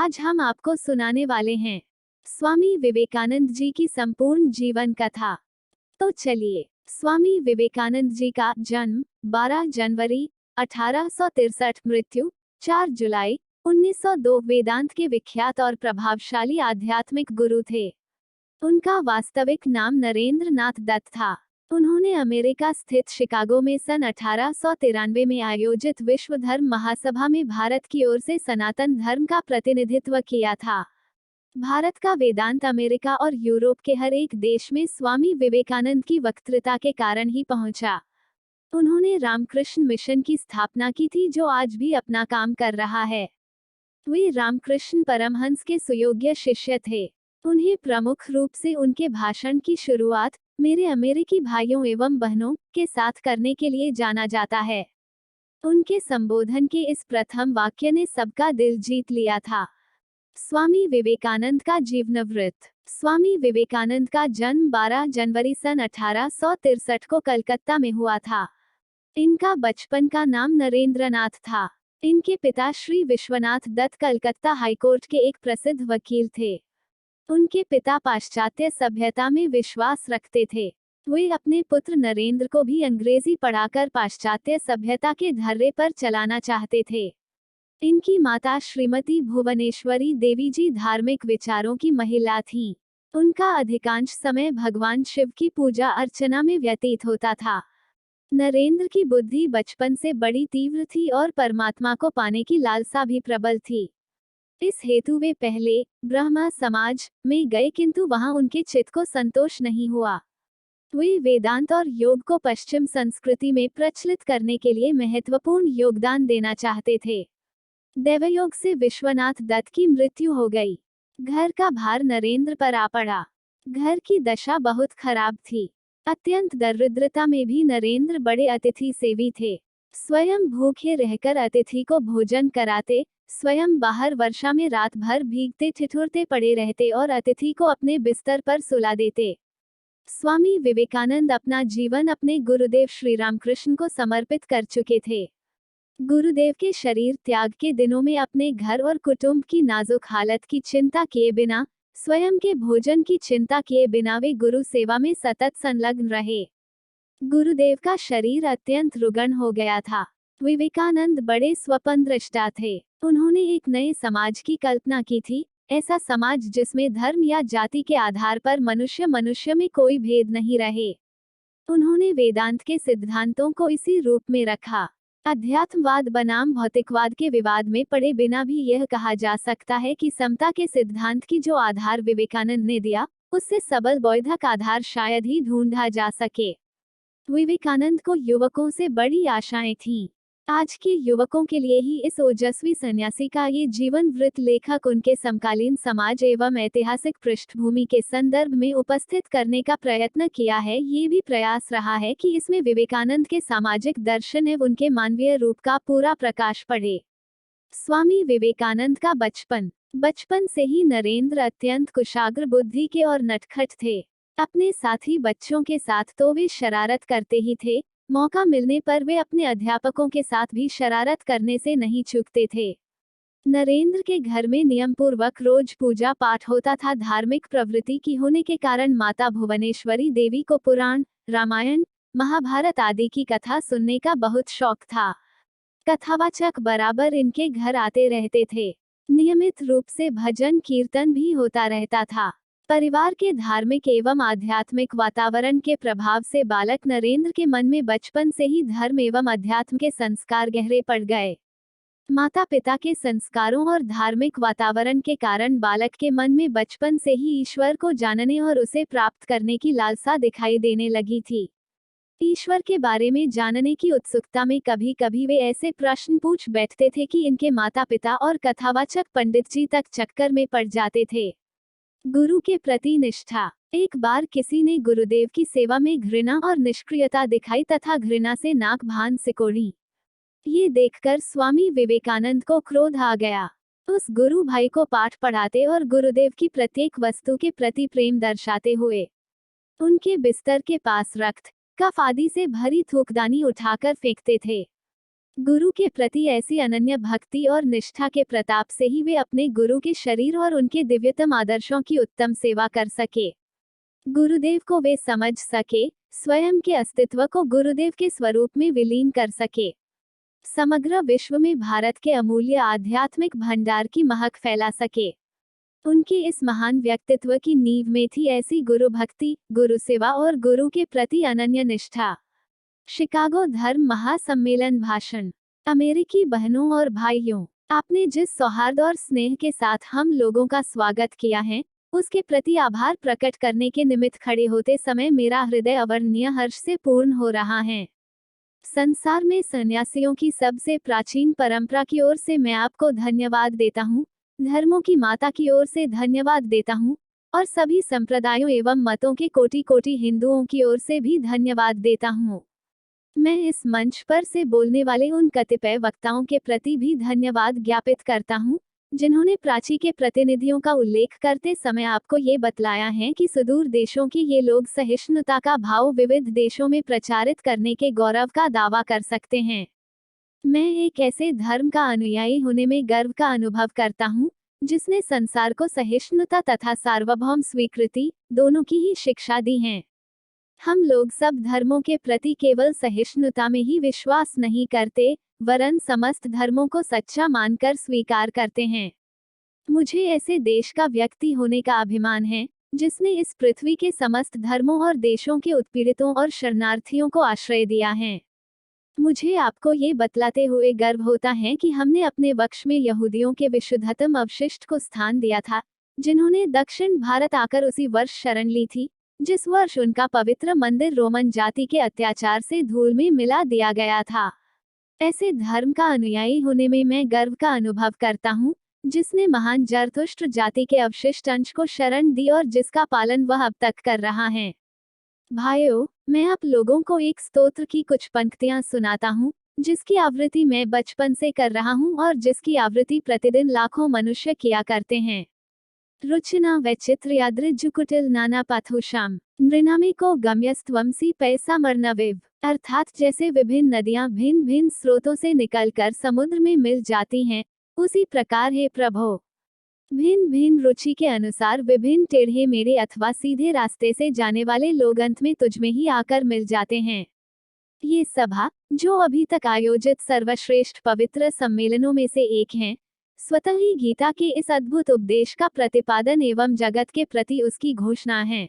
आज हम आपको सुनाने वाले हैं स्वामी विवेकानंद जी की संपूर्ण जीवन कथा। तो चलिए, स्वामी विवेकानंद जी का जन्म 12 जनवरी 1863, मृत्यु 4 जुलाई 1902। वेदांत के विख्यात और प्रभावशाली आध्यात्मिक गुरु थे। उनका वास्तविक नाम नरेंद्र नाथ दत्त था। उन्होंने अमेरिका स्थित शिकागो में सन 1893 में आयोजित विश्व धर्म महासभा में भारत की ओर से सनातन धर्म का प्रतिनिधित्व किया था। भारत का वेदांत अमेरिका और यूरोप के हर एक देश में स्वामी विवेकानंद की वक्तृता के कारण ही पहुंचा। उन्होंने रामकृष्ण मिशन की स्थापना की थी, जो आज भी अपना काम कर रहा है। वे रामकृष्ण परमहंस के सुयोग्य शिष्य थे। उन्हें प्रमुख रूप से उनके भाषण की शुरुआत मेरे अमेरिकी भाइयों एवं बहनों के साथ करने के लिए जाना जाता है। उनके संबोधन के इस प्रथम वाक्य ने सबका दिल जीत लिया था। स्वामी विवेकानंद का जीवनवृत्त। स्वामी विवेकानंद का जन्म 12 जनवरी सन 1863 को कलकत्ता में हुआ था। इनका बचपन का नाम नरेंद्रनाथ था। इनके पिता श्री विश्वनाथ दत्त कलकत्ता हाईकोर्ट के एक प्रसिद्ध वकील थे। उनके पिता पाश्चात्य सभ्यता में विश्वास रखते थे। वे अपने पुत्र नरेंद्र को भी अंग्रेजी पढ़ाकर पाश्चात्य सभ्यता के धर्रे पर चलाना चाहते थे। इनकी माता श्रीमती भुवनेश्वरी देवी जी धार्मिक विचारों की महिला थीं। उनका अधिकांश समय भगवान शिव की पूजा अर्चना में व्यतीत होता था। नरेंद्र की बुद्धि बचपन से बड़ी तीव्र थी और परमात्मा को पाने की लालसा भी प्रबल थी। इस हेतु वे पहले ब्रह्मा समाज में गए, किंतु वहां उनके चित्त को संतोष नहीं हुआ। वे वेदांत और योग को पश्चिम संस्कृति में प्रचलित करने के लिए महत्वपूर्ण योगदान देना चाहते थे। दैवयोग से विश्वनाथ दत्त की मृत्यु हो गई। घर का भार नरेंद्र पर आ पड़ा। घर की दशा बहुत खराब थी। अत्यंत दरिद्रता में भी नरेंद्र बड़े अतिथि सेवी थे। स्वयं भूखे रहकर अतिथि को भोजन कराते, स्वयं बाहर वर्षा में रात भर भीगते ठिठुरते पड़े रहते और अतिथि को अपने बिस्तर पर सुला देते। स्वामी विवेकानंद अपना जीवन अपने गुरुदेव श्री रामकृष्ण को समर्पित कर चुके थे। गुरुदेव के शरीर त्याग के दिनों में अपने घर और कुटुंब की नाजुक हालत की चिंता किए बिना, स्वयं के भोजन की चिंता किए बिना वे गुरु सेवा में सतत संलग्न रहे। गुरुदेव का शरीर अत्यंत रुग्ण हो गया था। विवेकानंद बड़े स्वप्नदृष्टा थे। उन्होंने एक नए समाज की कल्पना की थी, ऐसा समाज जिसमें धर्म या जाति के आधार पर मनुष्य मनुष्य में कोई भेद नहीं रहे। उन्होंने वेदांत के सिद्धांतों को इसी रूप में रखा। अध्यात्मवाद बनाम भौतिकवाद के विवाद में पड़े बिना भी यह कहा जा सकता है कि समता के सिद्धांत की जो आधार विवेकानंद ने दिया, उससे सबल बौद्धिक आधार शायद ही ढूंढा जा सके। विवेकानंद को युवकों से बड़ी आशाएं थीं। आज के युवकों के लिए ही इस ओजस्वी सन्यासी का ये जीवन वृत्त लेखक उनके समकालीन समाज एवं ऐतिहासिक पृष्ठभूमि के संदर्भ में उपस्थित करने का प्रयत्न किया है। ये भी प्रयास रहा है कि इसमें विवेकानंद के सामाजिक दर्शन एवं उनके मानवीय रूप का पूरा प्रकाश पड़े। स्वामी विवेकानंद का बचपन से ही नरेंद्र अत्यंत कुशाग्र बुद्धि के और नटखट थे। अपने साथी बच्चों के साथ तो वे शरारत करते ही थे, मौका मिलने पर वे अपने अध्यापकों के साथ भी शरारत करने से नहीं चूकते थे। नरेंद्र के घर में नियमपूर्वक रोज पूजा पाठ होता था। धार्मिक प्रवृत्ति की होने के कारण माता भुवनेश्वरी देवी को पुराण, रामायण, महाभारत आदि की कथा सुनने का बहुत शौक था। कथावाचक बराबर इनके घर आते रहते थे। नियमित रूप से भजन कीर्तन भी होता रहता था। परिवार के धार्मिक एवं आध्यात्मिक वातावरण के प्रभाव से बालक नरेंद्र के मन में बचपन से ही धर्म एवं अध्यात्म के संस्कार गहरे पड़ गए। माता पिता के संस्कारों और धार्मिक वातावरण के कारण बालक के मन में बचपन से ही ईश्वर को जानने और उसे प्राप्त करने की लालसा दिखाई देने लगी थी। ईश्वर के बारे में जानने की उत्सुकता में कभी कभी वे ऐसे प्रश्न पूछ बैठते थे कि इनके माता पिता और कथावाचक पंडित जी तक चक्कर में पड़ जाते थे। गुरु के प्रति निष्ठा। एक बार किसी ने गुरुदेव की सेवा में घृणा और निष्क्रियता दिखाई तथा घृणा से नाक भान सिकोड़ी। ये देखकर स्वामी विवेकानंद को क्रोध आ गया। उस गुरु भाई को पाठ पढ़ाते और गुरुदेव की प्रत्येक वस्तु के प्रति प्रेम दर्शाते हुए उनके बिस्तर के पास रक्त, कफ आदि से भरी थूकदानी उठाकर फेंकते थे। गुरु के प्रति ऐसी अनन्य भक्ति और निष्ठा के प्रताप से ही वे अपने गुरु के शरीर और उनके दिव्यतम आदर्शों की उत्तम सेवा कर सके। गुरुदेव को वे समझ सके, स्वयं के अस्तित्व को गुरुदेव के स्वरूप में विलीन कर सके, समग्र विश्व में भारत के अमूल्य आध्यात्मिक भंडार की महक फैला सके। उनके इस महान व्यक्तित्व की नींव में थी ऐसी गुरु भक्ति, गुरु सेवा और गुरु के प्रति अनन्य निष्ठा। शिकागो धर्म महासम्मेलन भाषण। अमेरिकी बहनों और भाइयों, आपने जिस सौहार्द और स्नेह के साथ हम लोगों का स्वागत किया है, उसके प्रति आभार प्रकट करने के निमित्त खड़े होते समय मेरा हृदय अवर्णनीय हर्ष से पूर्ण हो रहा है। संसार में सन्यासियों की सबसे प्राचीन परंपरा की ओर से मैं आपको धन्यवाद देता हूँ, धर्मों की माता की ओर से धन्यवाद देता हूँ, और सभी संप्रदायों एवं मतों के कोटि कोटि हिंदुओं की ओर से भी धन्यवाद देता हूँ। मैं इस मंच पर से बोलने वाले उन कतिपय वक्ताओं के प्रति भी धन्यवाद ज्ञापित करता हूँ, जिन्होंने प्राची के प्रतिनिधियों का उल्लेख करते समय आपको ये बतलाया है कि सुदूर देशों के ये लोग सहिष्णुता का भाव विविध देशों में प्रचारित करने के गौरव का दावा कर सकते हैं। मैं एक ऐसे धर्म का अनुयायी होने में गर्व का अनुभव करता हूँ, जिसने संसार को सहिष्णुता तथा सार्वभौम स्वीकृति दोनों की ही शिक्षा दी है। हम लोग सब धर्मों के प्रति केवल सहिष्णुता में ही विश्वास नहीं करते, वरन समस्त धर्मों को सच्चा मानकर स्वीकार करते हैं। मुझे ऐसे देश का व्यक्ति होने का अभिमान है, जिसने इस पृथ्वी के समस्त धर्मों और देशों के उत्पीड़ितों और शरणार्थियों को आश्रय दिया है। मुझे आपको ये बतलाते हुए गर्व होता है कि हमने अपने वक्ष में यहूदियों के विशुद्धतम अवशिष्ट को स्थान दिया था, जिन्होंने दक्षिण भारत आकर उसी वर्ष शरण ली थी, जिस वर्ष उनका पवित्र मंदिर रोमन जाति के अत्याचार से धूल में मिला दिया गया था। ऐसे धर्म का अनुयायी होने में मैं गर्व का अनुभव करता हूँ, जिसने महान जरथुष्ट्र जाति के अवशिष्ट अंश को शरण दी और जिसका पालन वह अब तक कर रहा है। भाइयों, मैं आप लोगों को एक स्तोत्र की कुछ पंक्तियां सुनाता हूँ, जिसकी आवृत्ति मैं बचपन से कर रहा हूँ और जिसकी आवृत्ति प्रतिदिन लाखों मनुष्य किया करते हैं। रुचिना वैचित्र यादृजुकुटिल नाना पाथुषाम नृणामी को गम्यस्त्वमसी पैसा मरनविव, अर्थात जैसे विभिन्न नदियां भिन्न भिन्न स्रोतों से निकलकर समुद्र में मिल जाती हैं, उसी प्रकार हे प्रभो, भिन्न भिन्न रुचि के अनुसार विभिन्न टेढ़े मेढ़े अथवा सीधे रास्ते से जाने वाले लोग अंत में तुझ में ही आकर मिल जाते हैं। ये सभा, जो अभी तक आयोजित सर्वश्रेष्ठ पवित्र सम्मेलनों में से एक है, स्वतः ही गीता के इस अद्भुत उपदेश का प्रतिपादन एवं जगत के प्रति उसकी घोषणा है।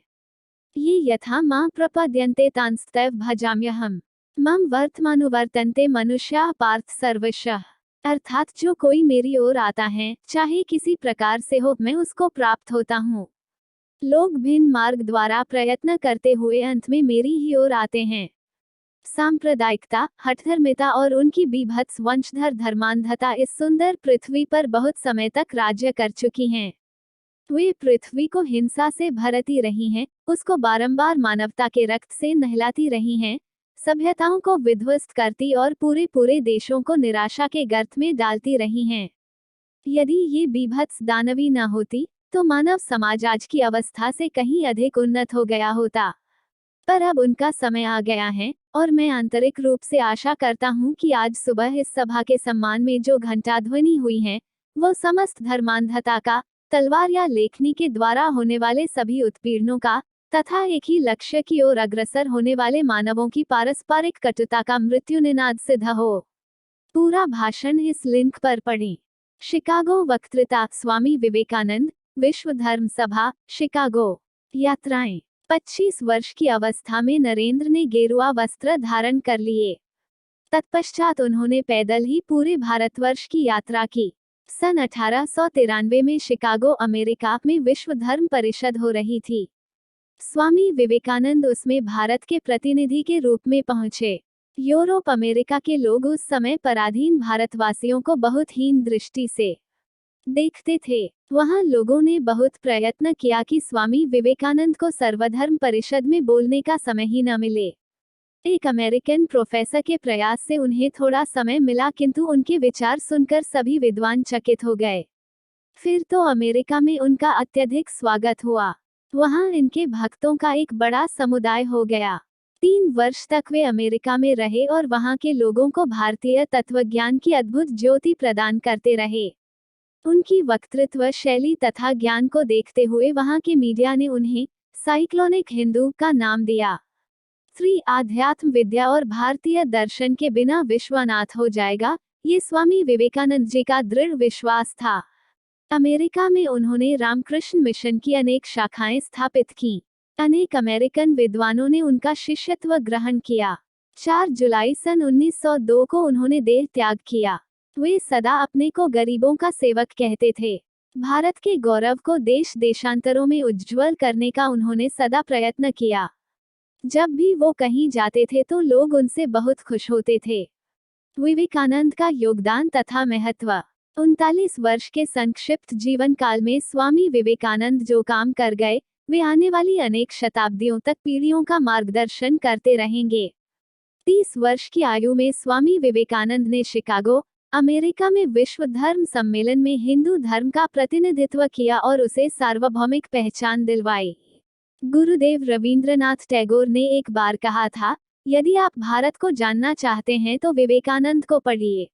ये यथा मां प्रपद्यन्ते तांस्तैव भजाम्यहम्, मम वर्तमानुवर्तन्ते मनुष्याः पार्थ सर्वशः, अर्थात जो कोई मेरी ओर आता है, चाहे किसी प्रकार से हो, मैं उसको प्राप्त होता हूँ। लोग भिन्न मार्ग द्वारा प्रयत्न करते हुए अंत में मेरी ही ओर आते हैं। सांप्रदायिकता, हठधर्मिता और उनकी बीभत्स वंशधर धर्मांधता इस सुंदर पृथ्वी पर बहुत समय तक राज्य कर चुकी हैं। वे पृथ्वी को हिंसा से भरती रही हैं, उसको बारंबार मानवता के रक्त से नहलाती रही हैं, सभ्यताओं को विध्वस्त करती और पूरे पूरे देशों को निराशा के गर्त में डालती रही हैं। यदि ये बीभत्स दानवी न होती, तो मानव समाज आज की अवस्था से कहीं अधिक उन्नत हो गया होता। पर अब उनका समय आ गया है, और मैं आंतरिक रूप से आशा करता हूँ कि आज सुबह इस सभा के सम्मान में जो घंटाध्वनि हुई है, वो समस्त धर्मांधता का, तलवार या लेखनी के द्वारा होने वाले सभी उत्पीड़नों का, तथा एक ही लक्ष्य की ओर अग्रसर होने वाले मानवों की पारस्परिक कटुता का मृत्यु निनाद सिद्ध हो। पूरा भाषण इस लिंक पर पढ़ें। शिकागो वक्तृता स्वामी विवेकानंद, विश्व धर्म सभा, शिकागो। यात्राएं। 25 वर्ष की अवस्था में नरेंद्र ने गेरुआ वस्त्र धारण कर लिए। तत्पश्चात उन्होंने पैदल ही पूरे भारतवर्ष की यात्रा की। सन 1893 में शिकागो, अमेरिका में विश्व धर्म परिषद हो रही थी। स्वामी विवेकानंद उसमें भारत के प्रतिनिधि के रूप में पहुंचे। यूरोप, अमेरिका के लोग उस समय पराधीन भारतवासियों को बहुत हीन दृष्टि से देखते थे। वहां लोगों ने बहुत प्रयत्न किया कि स्वामी विवेकानंद को सर्वधर्म परिषद में बोलने का समय ही न मिले। एक अमेरिकन प्रोफेसर के प्रयास से उन्हें थोड़ा समय मिला, किंतु उनके विचार सुनकर सभी विद्वान चकित हो गए। फिर तो अमेरिका में उनका अत्यधिक स्वागत हुआ। वहां इनके भक्तों का एक बड़ा समुदाय हो गया। 3 वर्ष तक वे अमेरिका में रहे और वहां के लोगों को भारतीय तत्वज्ञान की अद्भुत ज्योति प्रदान करते रहे। उनकी वक्तृत्व शैली तथा ज्ञान को देखते हुए वहां के मीडिया ने उन्हें साइक्लोनिक हिंदू का नाम दिया। श्री आध्यात्म विद्या और भारतीय दर्शन के बिना विश्व अनाथ हो जाएगा, ये स्वामी विवेकानंद जी का दृढ़ विश्वास था। अमेरिका में उन्होंने रामकृष्ण मिशन की अनेक शाखाएं स्थापित की। अनेक अमेरिकन विद्वानों ने उनका शिष्यत्व ग्रहण किया। 4 जुलाई सन 1902 को उन्होंने देह त्याग किया। वे सदा अपने को गरीबों का सेवक कहते थे। भारत के गौरव को देश देशांतरों में उज्ज्वल करने का उन्होंने सदा प्रयत्न किया। जब भी वो कहीं जाते थे तो लोग उनसे बहुत खुश होते थे। विवेकानंद का योगदान तथा महत्व। 39 वर्ष के संक्षिप्त जीवन काल में स्वामी विवेकानंद जो काम कर गए, वे आने वाली अनेक शताब्दियों तक पीढ़ियों का मार्गदर्शन करते रहेंगे। 30 वर्ष की आयु में स्वामी विवेकानंद ने शिकागो, अमेरिका में विश्व धर्म सम्मेलन में हिंदू धर्म का प्रतिनिधित्व किया और उसे सार्वभौमिक पहचान दिलवाई। गुरुदेव रवींद्रनाथ टैगोर ने एक बार कहा था, यदि आप भारत को जानना चाहते हैं तो विवेकानंद को पढ़िए।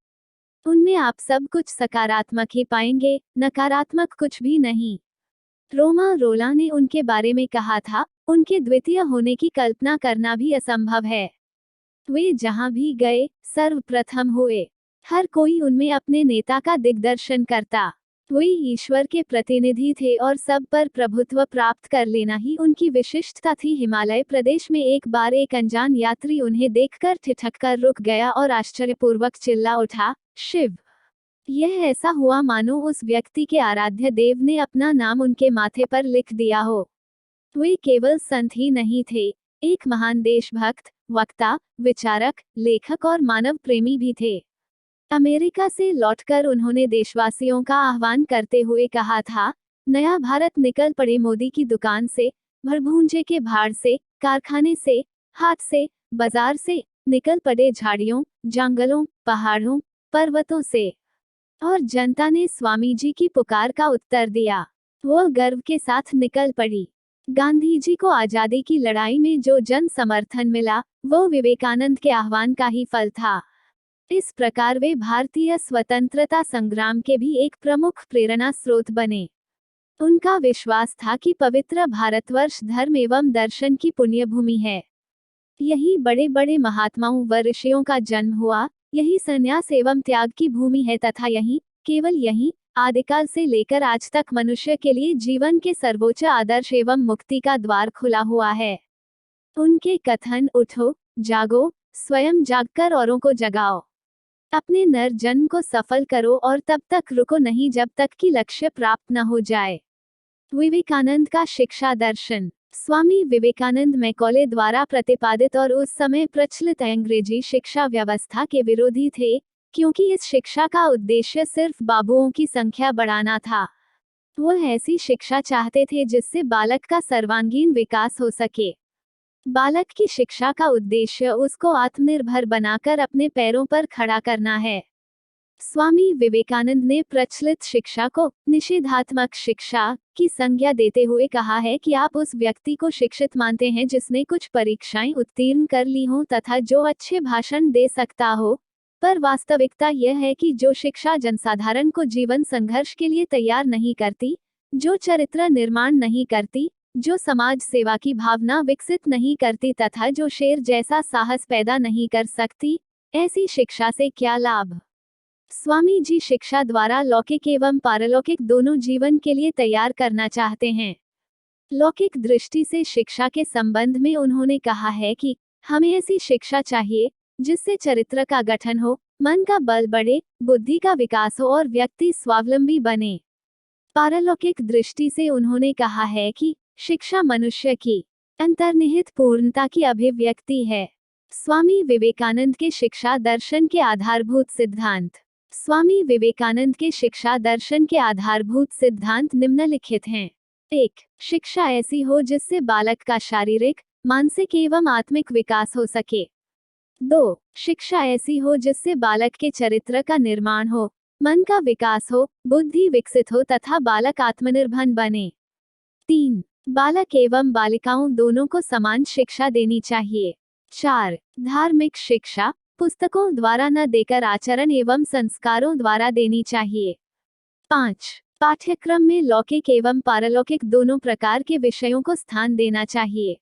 उनमें आप सब कुछ सकारात्मक ही पाएंगे, नकारात्मक कुछ भी नहीं। रोमा रोला ने उनके बारे में कहा था, उनके द्वितीय होने की कल्पना करना भी असंभव है। वे जहां भी गए, सर्वप्रथम हुए। हर कोई उनमें अपने नेता का दिग्दर्शन करता। वे ईश्वर के प्रतिनिधि थे और सब पर प्रभुत्व प्राप्त कर लेना ही उनकी विशिष्टता थी। हिमालय प्रदेश में एक बार एक अनजान यात्री उन्हें देखकर ठिठक कर रुक गया और आश्चर्यपूर्वक चिल्ला उठा, शिव। यह ऐसा हुआ मानो उस व्यक्ति के आराध्य देव ने अपना नाम उनके माथे पर लिख दिया हो। वे केवल संत ही नहीं थे, एक महान देशभक्त, वक्ता, विचारक, लेखक और मानव प्रेमी भी थे। अमेरिका से लौटकर उन्होंने देशवासियों का आह्वान करते हुए कहा था, नया भारत निकल पड़े मोदी की दुकान से, भरभूंजे के भाड़ से, कारखाने से, हाथ से, बाजार से, निकल पड़े झाड़ियों, जंगलों, पहाड़ों, पर्वतों से। और जनता ने स्वामी जी की पुकार का उत्तर दिया। वो गर्व के साथ निकल पड़ी। गांधी जी को आजादी की लड़ाई में जो जन समर्थन मिला, वो विवेकानंद के आह्वान का ही फल था। इस प्रकार वे भारतीय स्वतंत्रता संग्राम के भी एक प्रमुख प्रेरणा स्रोत बने। उनका विश्वास था कि पवित्र भारतवर्ष धर्म एवं दर्शन की पुण्य भूमि है। यही बड़े बड़े महात्माओं व ऋषियों का जन्म हुआ, यही संन्यास एवं त्याग की भूमि है तथा यही, केवल यही, आदिकाल से लेकर आज तक मनुष्य के लिए जीवन के सर्वोच्च आदर्श एवं मुक्ति का द्वार खुला हुआ है। उनके कथन, उठो, जागो, स्वयं जागकर औरों को जगाओ। अपने नर जन्म को सफल करो और तब तक रुको नहीं जब तक कि लक्ष्य प्राप्त न हो जाए। विवेकानंद का शिक्षा दर्शन। स्वामी विवेकानंद मैकॉले द्वारा प्रतिपादित और उस समय प्रचलित अंग्रेजी शिक्षा व्यवस्था के विरोधी थे, क्योंकि इस शिक्षा का उद्देश्य सिर्फ बाबुओं की संख्या बढ़ाना था। वह ऐसी शिक्षा चाहते थे जिससे बालक का सर्वांगीण विकास हो सके। बालक की शिक्षा का उद्देश्य उसको आत्मनिर्भर बनाकर अपने पैरों पर खड़ा करना है। स्वामी विवेकानंद ने प्रचलित शिक्षा को निषेधात्मक शिक्षा की संज्ञा देते हुए कहा है कि आप उस व्यक्ति को शिक्षित मानते हैं जिसने कुछ परीक्षाएं उत्तीर्ण कर ली हों तथा जो अच्छे भाषण दे सकता हो, पर वास्तविकता यह है कि जो शिक्षा जनसाधारण को जीवन संघर्ष के लिए तैयार नहीं करती, जो चरित्र निर्माण नहीं करती, जो समाज सेवा की भावना विकसित नहीं करती तथा जो शेर जैसा साहस पैदा नहीं कर सकती, ऐसी शिक्षा से क्या लाभ। स्वामी जी शिक्षा द्वारा लौकिक एवं पारलौकिक दोनों जीवन के लिए तैयार करना चाहते हैं। लौकिक दृष्टि से शिक्षा के संबंध में उन्होंने कहा है कि हमें ऐसी शिक्षा चाहिए जिससे चरित्र का गठन हो, मन का बल बढ़े, बुद्धि का विकास हो और व्यक्ति स्वावलंबी बने। पारलौकिक दृष्टि से उन्होंने कहा है कि शिक्षा मनुष्य की अंतर्निहित पूर्णता की अभिव्यक्ति है। स्वामी विवेकानंद के शिक्षा दर्शन के आधारभूत सिद्धांत। स्वामी विवेकानंद के शिक्षा दर्शन के आधारभूत सिद्धांत निम्नलिखित हैं। 1. शिक्षा ऐसी हो जिससे बालक का शारीरिक, मानसिक एवं आत्मिक विकास हो सके। 2. शिक्षा ऐसी हो जिससे बालक के चरित्र का निर्माण हो, मन का विकास हो, बुद्धि विकसित हो तथा बालक आत्मनिर्भर बने। 3. बालक एवं बालिकाओं दोनों को समान शिक्षा देनी चाहिए। 4. धार्मिक शिक्षा पुस्तकों द्वारा न देकर आचरण एवं संस्कारों द्वारा देनी चाहिए। 5. पाठ्यक्रम में लौकिक एवं पारलौकिक दोनों प्रकार के विषयों को स्थान देना चाहिए।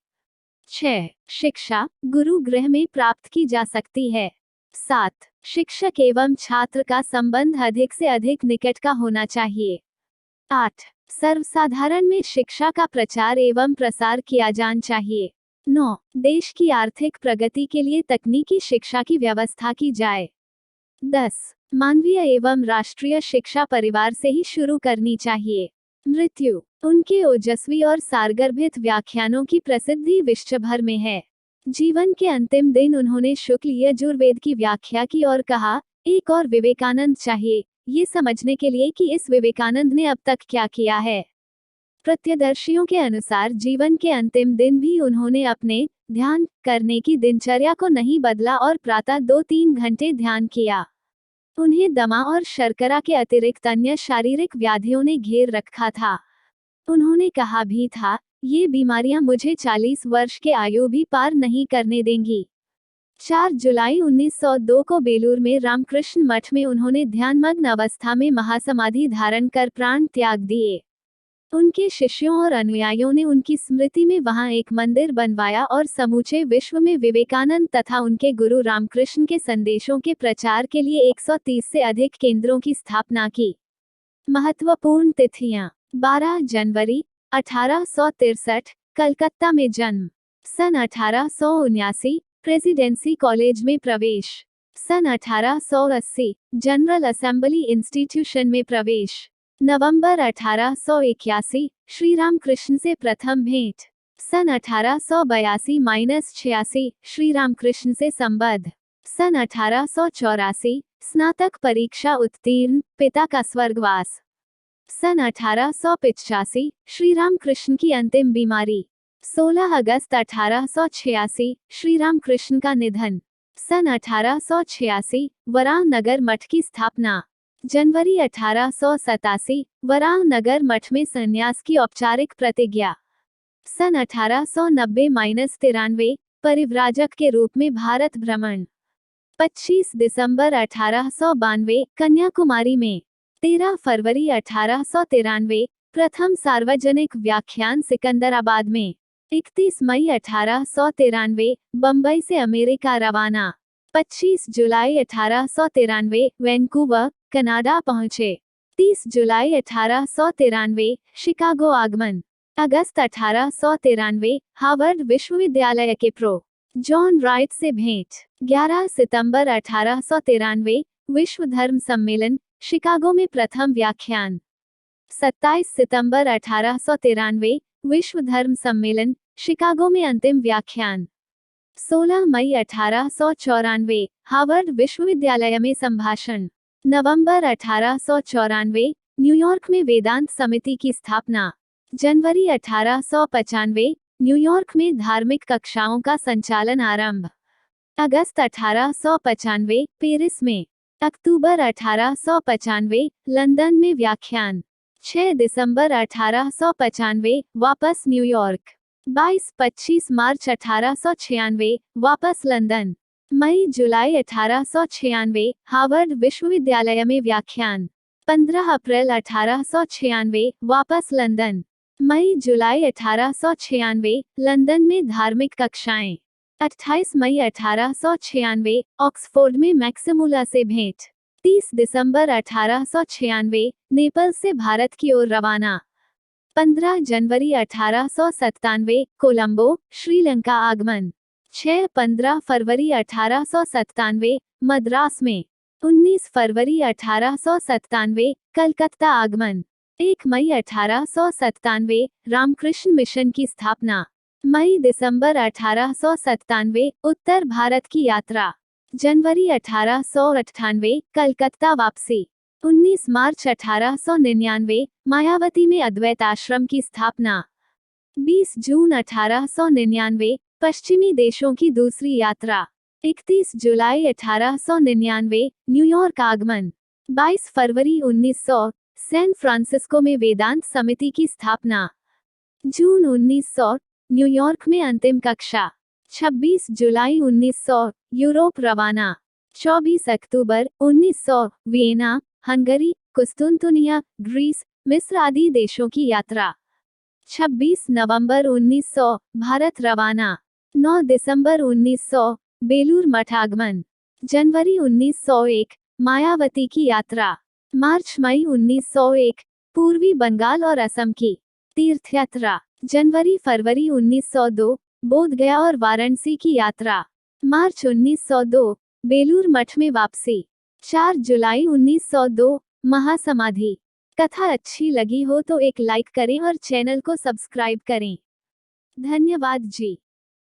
6. शिक्षा गुरु गृह में प्राप्त की जा सकती है। 7. शिक्षक एवं छात्र का संबंध अधिक से अधिक निकट का होना चाहिए। 8. सर्वसाधारण में शिक्षा का प्रचार एवं प्रसार किया जाना चाहिए। 9. देश की आर्थिक प्रगति के लिए तकनीकी शिक्षा की व्यवस्था की जाए। 10. मानवीय एवं राष्ट्रीय शिक्षा परिवार से ही शुरू करनी चाहिए। मृत्यु उनके ओजस्वी और सारगर्भित व्याख्यानों की प्रसिद्धि विश्व भर में है। जीवन के अंतिम दिन उन्होंने शुक्ल यजुर्वेद की व्याख्या की और कहा, एक और विवेकानंद चाहिए, ये समझने के लिए कि इस विवेकानंद ने अब तक क्या किया है। प्रत्यदर्शियों के अनुसार जीवन के अंतिम दिन भी उन्होंने अपने ध्यान करने की दिनचर्या को नहीं बदला और प्रातः 2-3 घंटे ध्यान किया। उन्हें दमा और शर्करा के अतिरिक्त अन्य शारीरिक व्याधियों ने घेर रखा था। उन्होंने कहा भी था, ये बीमारियां मुझे 40 वर्ष के आयु भी पार नहीं करने देंगी। 4 जुलाई 1902 को बेलूर में रामकृष्ण मठ में उन्होंने ध्यानमग्न अवस्था में महासमाधि धारण कर प्राण त्याग दिए। उनके शिष्यों और अनुयायियों ने उनकी स्मृति में वहां एक मंदिर बनवाया और समूचे विश्व में विवेकानंद तथा उनके गुरु रामकृष्ण के संदेशों के प्रचार के लिए 130 से अधिक केंद्रों की स्थापना की। महत्वपूर्ण तिथियां: 12 जनवरी 1863 कलकत्ता में जन्म। सन 1879 प्रेसिडेंसी कॉलेज में प्रवेश। सन 1880 जनरल असेंबली इंस्टीट्यूशन में प्रवेश। नवंबर 1881 श्री रामकृष्ण से प्रथम भेंट। सन 1882-86 श्री रामकृष्ण से संबद्ध। सन 1884 स्नातक परीक्षा उत्तीर्ण, पिता का स्वर्गवास। सन 1885 श्री रामकृष्ण की अंतिम बीमारी। 16 अगस्त 1886 श्री रामकृष्ण का निधन। सन 1886 वराहनगर मठ की स्थापना। जनवरी 1887 वराहनगर मठ में संन्यास की औपचारिक प्रतिज्ञा। सन 1890-93 परिव्राजक के रूप में भारत भ्रमण। 25 दिसंबर 1892 कन्याकुमारी में। 13 फरवरी 1893 प्रथम सार्वजनिक व्याख्यान सिकंदराबाद में। 31 मई 1893 बंबई से अमेरिका रवाना। 25 जुलाई 1893 वैंकूवर कनाडा पहुंचे। 30 जुलाई 1893 शिकागो आगमन। अगस्त 1893 हार्वर्ड विश्वविद्यालय के प्रो जॉन राइट से भेंट। 11 सितंबर 1893 विश्व धर्म सम्मेलन शिकागो में प्रथम व्याख्यान। 27 सितंबर 1893 विश्व धर्म सम्मेलन शिकागो में अंतिम व्याख्यान। 16 मई 1894 हार्वर्ड विश्वविद्यालय में संभाषण। नवंबर 1894 न्यूयॉर्क में वेदांत समिति की स्थापना। जनवरी 1895 न्यूयॉर्क में धार्मिक कक्षाओं का संचालन आरंभ। अगस्त 1895 पेरिस में। अक्टूबर 1895 लंदन में व्याख्यान। 6 दिसंबर 1895 वापस न्यूयॉर्क। 22-25 मार्च 1896 वापस लंदन। मई जुलाई 1896 हार्वर्ड विश्वविद्यालय में व्याख्यान। 15 अप्रैल 1896 वापस लंदन। मई जुलाई 1896 लंदन में धार्मिक कक्षाएं। 28 मई 1896 ऑक्सफोर्ड में मैक्सिमुला से भेंट। 30 दिसंबर 1896 नेपाल से भारत की ओर रवाना। 15 जनवरी 1897 कोलंबो श्रीलंका आगमन। 6-15 फरवरी 1897 मद्रास में। 19 फरवरी 1897 कलकत्ता आगमन। 1 मई 1897 रामकृष्ण मिशन की स्थापना। मई दिसंबर 1897 उत्तर भारत की यात्रा। जनवरी 1898 कलकत्ता वापसी। 19 मार्च 1899 मायावती में अद्वैत आश्रम की स्थापना। 20 जून 1899 पश्चिमी देशों की दूसरी यात्रा। 31 जुलाई 1899 न्यूयॉर्क आगमन। 22 फरवरी 1900 सैन फ्रांसिस्को में वेदांत समिति की स्थापना। जून 1900 न्यूयॉर्क में अंतिम कक्षा। 26 जुलाई 1900 यूरोप रवाना। 24 अक्टूबर 1900 वियना, हंगरी, कुस्तुनतुनिया, ग्रीस, मिस्र आदि देशों की यात्रा। 26 नवंबर 1900 भारत रवाना। 9 दिसंबर 1900 बेलूर मठ आगमन। जनवरी 1901 मायावती की यात्रा। मार्च मई 1901 पूर्वी बंगाल और असम की तीर्थयात्रा। जनवरी फरवरी 1902 बोध गया और वाराणसी की यात्रा। मार्च 1902 बेलूर मठ में वापसी। 4 जुलाई 1902 महासमाधि। कथा अच्छी लगी हो तो एक लाइक करें और चैनल को सब्सक्राइब करें। धन्यवाद जी।